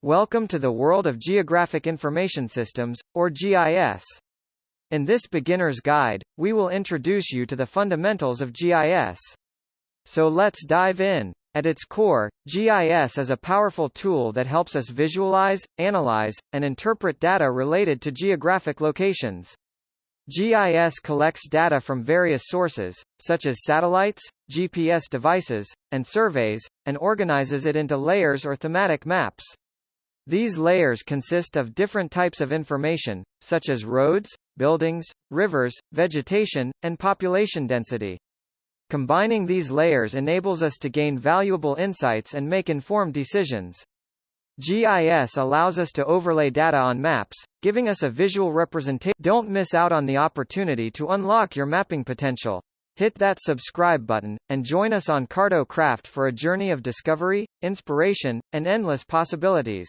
Welcome to the world of Geographic Information Systems, or GIS. In this beginner's guide, we will introduce you to the fundamentals of GIS. So let's dive in. At its core, GIS is a powerful tool that helps us visualize, analyze, and interpret data related to geographic locations. GIS collects data from various sources, such as satellites, GPS devices, and surveys, and organizes it into layers or thematic maps. These layers consist of different types of information, such as roads, buildings, rivers, vegetation, and population density. Combining these layers enables us to gain valuable insights and make informed decisions. GIS allows us to overlay data on maps, giving us a visual representation. Don't miss out on the opportunity to unlock your mapping potential. Hit that subscribe button, and join us on CartoCraft for a journey of discovery, inspiration, and endless possibilities.